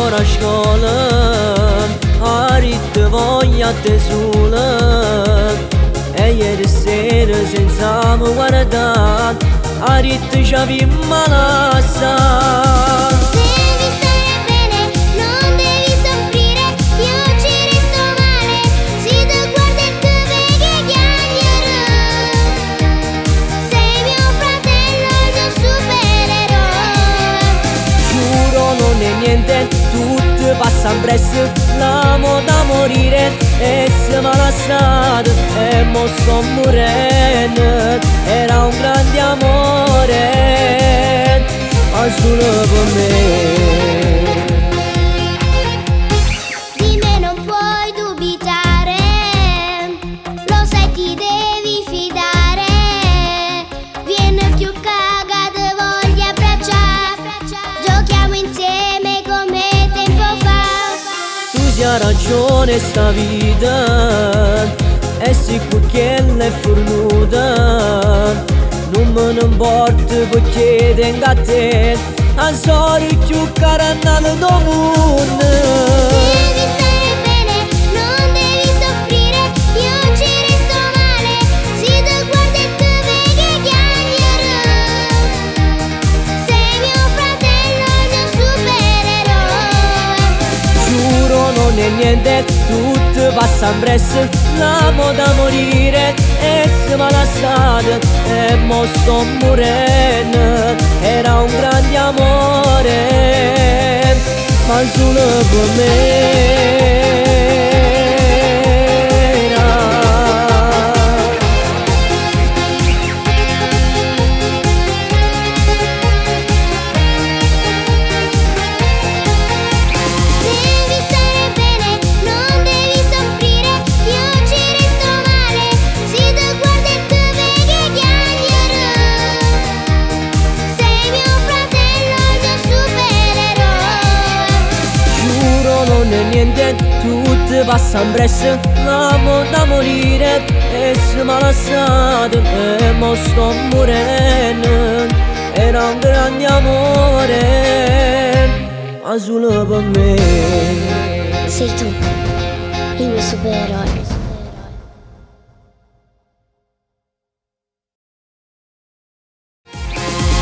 ora a scuola, a ritmo voglia te sola. E ieri sera senza mi guardare, a ritmo ci abbiamo lasciato. Devi stare bene, non devi soffrire, io ci resto male, se ti guardo e ti vedi chiacchiere. Sei mio fratello, il mio supereroe. Giuro non è niente, tutto passa in presto, l'amo da morire e se mi ha lasciato e mo sto morendo. Era un grande amore, ma solo per me. Di me non puoi dubitare, lo sai ti devi fidare. Vieni più cagato, voglio abbracciare, giochiamo insieme come tempo fa. Tu hai ragione sta vita, e sicuro che l'è fornuta. Non me ne importa perché tengo a te, a sorry più carannale do mondo. Devi stare bene, non devi soffrire, io ci resto male, se ti guardo e ti vedi chiacchiere. Sei mio fratello, il mio supereroe. Giuro non è niente, tutto passa in presto, l'amo da morire e se mi ha lasciato e mo sto morendo. Era un grande amore, ma solo per me. Devi stare bene, non devi soffrire, io ci resto male, se ti guardo e ti vedi chiacchiere. Sei mio fratello, il mio supereroe. Giuro non è niente, tutto passa in presto, l'amo da morire e se mi ha lasciato e mo sto morendo. Era un grande amore, ma solo per me. Sei tu, il mio supereroe.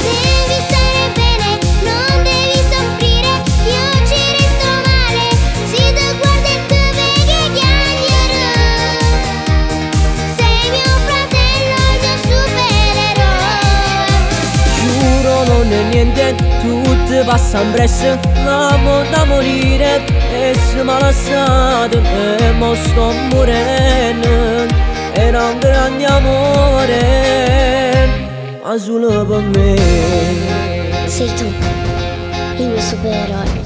Devi stare bene, non devi soffrire, io ci resto male, se ti guardo e ti vedi chiacchiere. Sei mio fratello, il mio supereroe. Giuro non è niente, tutto passa in presto, l'amo da morire e se mi ha lasciato e mo sto morendo. Era un grande amore, ma solo per me. Sei tu, il mio supereroe.